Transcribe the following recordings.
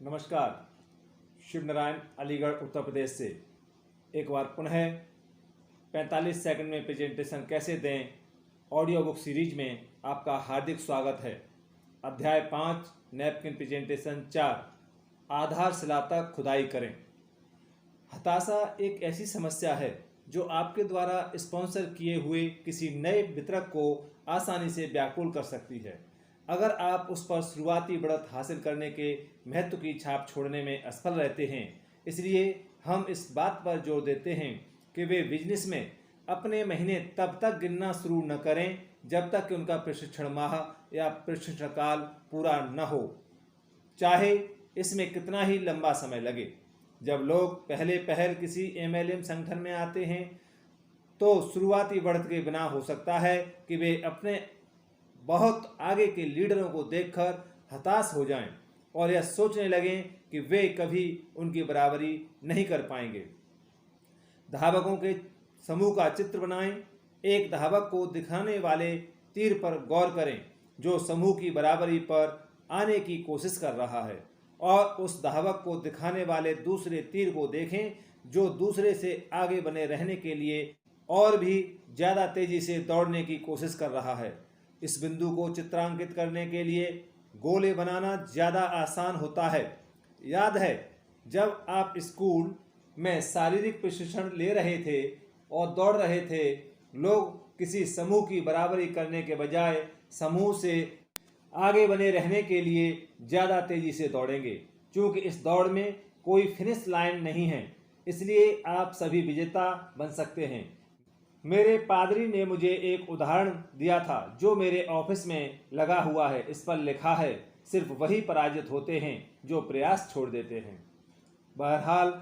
नमस्कार। शिव नारायण, अलीगढ़, उत्तर प्रदेश से एक बार पुनः 45 सेकंड में प्रेजेंटेशन कैसे दें ऑडियो बुक सीरीज में आपका हार्दिक स्वागत है। अध्याय 5 नैपकिन प्रेजेंटेशन 4 आधारशिला तक खुदाई करें। हताशा एक ऐसी समस्या है जो आपके द्वारा स्पॉन्सर किए हुए किसी नए वितरक को आसानी से व्याकुल कर सकती है अगर आप उस पर शुरुआती बढ़त हासिल करने के महत्व की छाप छोड़ने में असफल रहते हैं। इसलिए हम इस बात पर जोर देते हैं कि वे बिजनेस में अपने महीने तब तक गिनना शुरू न करें जब तक कि उनका प्रशिक्षण माह या प्रशिक्षण काल पूरा न हो, चाहे इसमें कितना ही लंबा समय लगे। जब लोग पहल किसी MLM संगठन में आते हैं तो शुरुआती बढ़त के बिना हो सकता है कि वे अपने बहुत आगे के लीडरों को देखकर हताश हो जाएं और यह सोचने लगें कि वे कभी उनकी बराबरी नहीं कर पाएंगे। धावकों के समूह का चित्र बनाएं। एक धावक को दिखाने वाले तीर पर गौर करें जो समूह की बराबरी पर आने की कोशिश कर रहा है, और उस धावक को दिखाने वाले दूसरे तीर को देखें जो दूसरे से आगे बने रहने के लिए और भी ज़्यादा तेजी से दौड़ने की कोशिश कर रहा है। इस बिंदु को चित्रांकित करने के लिए गोले बनाना ज़्यादा आसान होता है। याद है, जब आप स्कूल में शारीरिक प्रशिक्षण ले रहे थे और दौड़ रहे थे, लोग किसी समूह की बराबरी करने के बजाय समूह से आगे बने रहने के लिए ज़्यादा तेजी से दौड़ेंगे। क्योंकि इस दौड़ में कोई फिनिश लाइन नहीं है, इसलिए आप सभी विजेता बन सकते हैं। मेरे पादरी ने मुझे एक उदाहरण दिया था जो मेरे ऑफिस में लगा हुआ है। इस पर लिखा है, सिर्फ वही पराजित होते हैं जो प्रयास छोड़ देते हैं। बहरहाल,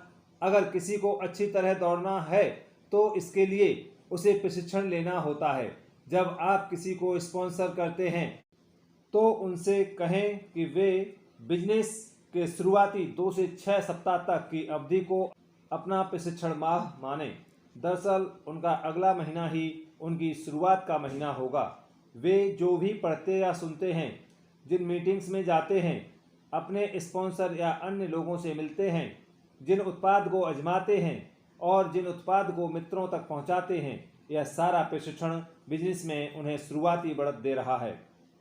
अगर किसी को अच्छी तरह दौड़ना है तो इसके लिए उसे प्रशिक्षण लेना होता है। जब आप किसी को स्पॉन्सर करते हैं तो उनसे कहें कि वे बिजनेस के शुरुआती 2 से 6 सप्ताह तक की अवधि को अपना प्रशिक्षण माह माने। दरअसल उनका अगला महीना ही उनकी शुरुआत का महीना होगा। वे जो भी पढ़ते या सुनते हैं, जिन मीटिंग्स में जाते हैं, अपने स्पॉन्सर या अन्य लोगों से मिलते हैं, जिन उत्पाद को आजमाते हैं और जिन उत्पाद को मित्रों तक पहुंचाते हैं, यह सारा प्रशिक्षण बिजनेस में उन्हें शुरुआती बढ़त दे रहा है,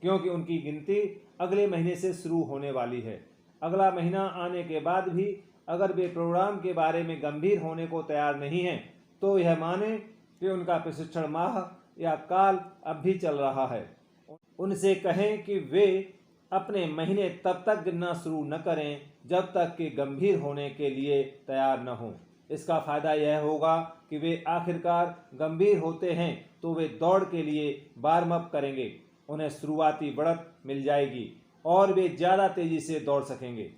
क्योंकि उनकी गिनती अगले महीने से शुरू होने वाली है। अगला महीना आने के बाद भी अगर वे प्रोग्राम के बारे में गंभीर होने को तैयार नहीं हैं तो यह माने कि उनका प्रशिक्षण माह या काल अब भी चल रहा है। उनसे कहें कि वे अपने महीने तब तक गिनना शुरू न करें जब तक कि गंभीर होने के लिए तैयार न हों। इसका फायदा यह होगा कि वे आखिरकार गंभीर होते हैं तो वे दौड़ के लिए वार्म अप करेंगे, उन्हें शुरुआती बढ़त मिल जाएगी और वे ज़्यादा तेजी से दौड़ सकेंगे।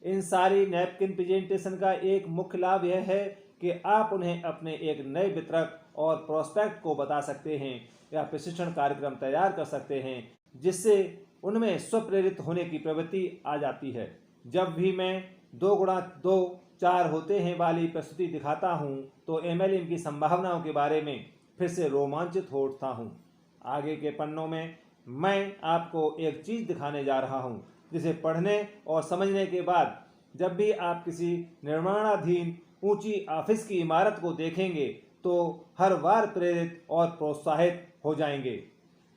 इन सारी नैपकिन प्रेजेंटेशन का एक मुख्य लाभ यह है कि आप उन्हें अपने एक नए वितरक और प्रोस्पेक्ट को बता सकते हैं या प्रशिक्षण कार्यक्रम तैयार कर सकते हैं जिससे उनमें स्वप्रेरित होने की प्रवृत्ति आ जाती है। जब भी मैं 2x2 4 होते हैं वाली प्रस्तुति दिखाता हूं तो MLM की संभावनाओं के बारे में फिर से रोमांचित हो उठता हूं। आगे के पन्नों में मैं आपको एक चीज़ दिखाने जा रहा हूं जिसे पढ़ने और समझने के बाद जब भी आप किसी निर्माणाधीन ऊंची ऑफिस की इमारत को देखेंगे तो हर बार प्रेरित और प्रोत्साहित हो जाएंगे।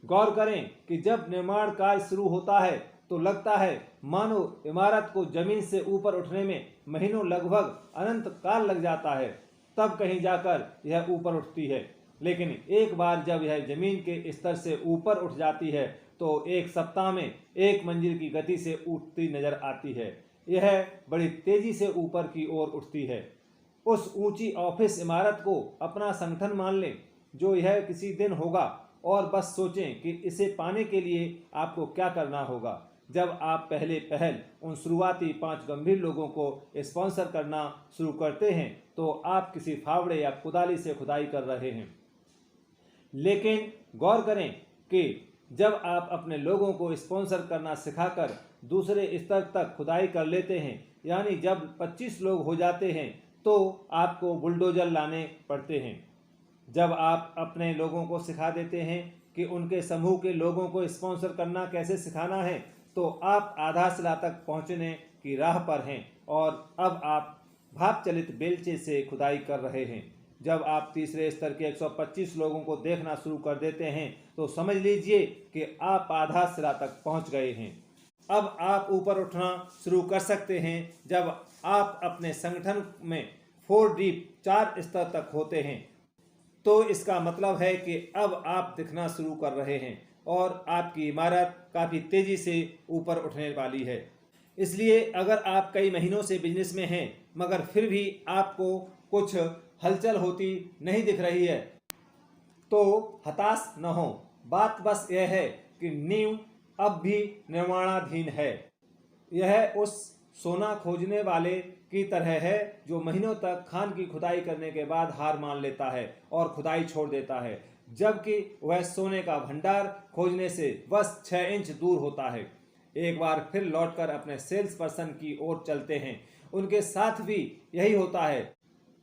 गौर करें कि जब निर्माण कार्य शुरू होता है तो लगता है मानो इमारत को जमीन से ऊपर उठने में महीनों, लगभग अनंत काल लग जाता है, तब कहीं जाकर यह ऊपर उठती है। लेकिन एक बार जब यह जमीन के स्तर से ऊपर उठ जाती है तो 1 सप्ताह में 1 मंजिल की गति से उठती नजर आती है। यह बड़ी तेजी से ऊपर की ओर उठती है। उस ऊंची ऑफिस इमारत को अपना संगठन मान लें जो यह किसी दिन होगा, और बस सोचें कि इसे पाने के लिए आपको क्या करना होगा। जब आप पहल उन शुरुआती 5 गंभीर लोगों को स्पॉन्सर करना शुरू करते हैं तो आप किसी फावड़े या कुदाली से खुदाई कर रहे हैं। लेकिन गौर करें कि जब आप अपने लोगों को स्पॉन्सर करना सिखाकर दूसरे स्तर तक खुदाई कर लेते हैं, यानी जब 25 लोग हो जाते हैं तो आपको बुलडोजर लाने पड़ते हैं। जब आप अपने लोगों को सिखा देते हैं कि उनके समूह के लोगों को स्पॉन्सर करना कैसे सिखाना है तो आप आधारशिला तक पहुंचने की राह पर हैं और अब आप भाप चलित बेलचे से खुदाई कर रहे हैं। जब आप तीसरे स्तर के 125 लोगों को देखना शुरू कर देते हैं तो समझ लीजिए कि आप आधारशिला तक पहुंच गए हैं। अब आप ऊपर उठना शुरू कर सकते हैं जब आप अपने संगठन में 4 डीप 4 स्तर तक होते हैं, तो इसका मतलब है कि अब आप दिखना शुरू कर रहे हैं और आपकी इमारत काफ़ी तेज़ी से ऊपर उठने वाली है। इसलिए अगर आप कई महीनों से बिजनेस में हैं मगर फिर भी आपको कुछ हलचल होती नहीं दिख रही है, तो हताश न हो। बात बस यह है कि नींव अब भी निर्माणाधीन है। यह उस सोना खोजने वाले की तरह है जो महीनों तक खान की खुदाई करने के बाद हार मान लेता है और खुदाई छोड़ देता है, जबकि वह सोने का भंडार खोजने से बस 6 इंच दूर होता है। एक बार फिर लौटकर अपने सेल्स पर्सन की ओर चलते हैं। उनके साथ भी यही होता है।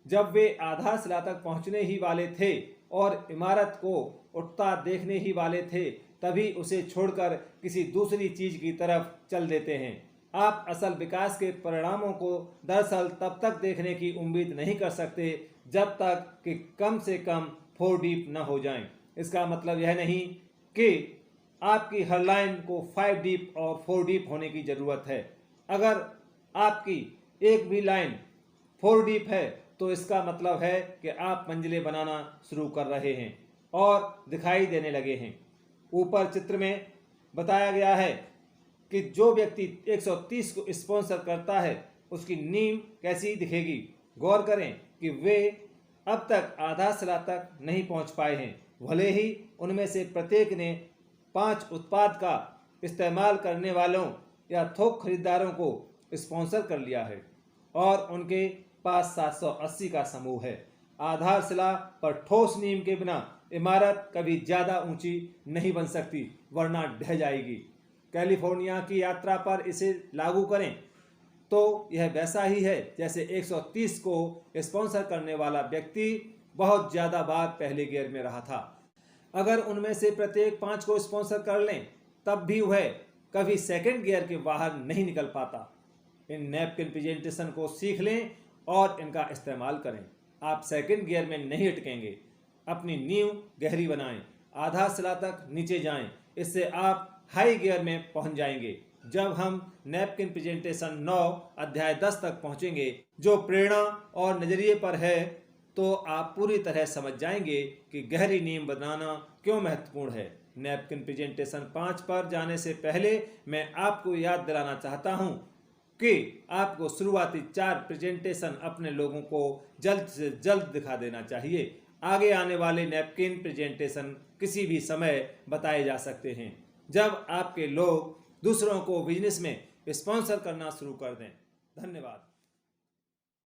जब वे आधारशिला तक पहुंचने ही वाले थे और इमारत को उठता देखने ही वाले थे, तभी उसे छोड़कर किसी दूसरी चीज की तरफ चल देते हैं। आप असल विकास के परिणामों को दरअसल तब तक देखने की उम्मीद नहीं कर सकते जब तक कि कम से कम 4 डीप न हो जाएं। इसका मतलब यह नहीं कि आपकी हर लाइन को 5 डीप और 4 डीप होने की ज़रूरत है। अगर आपकी एक भी लाइन 4 डीप है तो इसका मतलब है कि आप मंजिलें बनाना शुरू कर रहे हैं और दिखाई देने लगे हैं। ऊपर चित्र में बताया गया है कि जो व्यक्ति 130 को स्पॉन्सर करता है उसकी नींव कैसी दिखेगी। गौर करें कि वे अब तक आधारशिला तक नहीं पहुंच पाए हैं, भले ही उनमें से प्रत्येक ने 5 उत्पाद का इस्तेमाल करने वालों या थोक खरीदारों को स्पॉन्सर कर लिया है और उनके पास 780 का समूह है। आधारशिला पर ठोस नींव के बिना इमारत कभी ज़्यादा ऊंची नहीं बन सकती, वरना ढह जाएगी। कैलिफोर्निया की यात्रा पर इसे लागू करें तो यह वैसा ही है जैसे 130 को स्पॉन्सर करने वाला व्यक्ति बहुत ज़्यादा बार पहले गियर में रहा था। अगर उनमें से प्रत्येक 5 को स्पॉन्सर कर लें तब भी वह कभी सेकंड गियर के बाहर नहीं निकल पाता। इन नैपकिन प्रेजेंटेशन को सीख लें और इनका इस्तेमाल करें। आप सेकंड गियर में नहीं अटकेंगे। अपनी नींव गहरी बनाएं, आधारशिला तक नीचे जाएं। इससे आप हाई गियर में पहुंच जाएंगे। जब हम नैपकिन प्रेजेंटेशन 9 अध्याय 10 तक पहुंचेंगे, जो प्रेरणा और नजरिए पर है, तो आप पूरी तरह समझ जाएंगे कि गहरी नींव बनाना क्यों महत्वपूर्ण है। नैपकिन प्रेजेंटेशन 5 पर जाने से पहले मैं आपको याद दिलाना चाहता हूं कि आपको शुरुआती 4 प्रेजेंटेशन अपने लोगों को जल्द से जल्द दिखा देना चाहिए। आगे आने वाले नैपकिन प्रेजेंटेशन किसी भी समय बताए जा सकते हैं जब आपके लोग दूसरों को बिजनेस में स्पॉन्सर करना शुरू कर दें। धन्यवाद।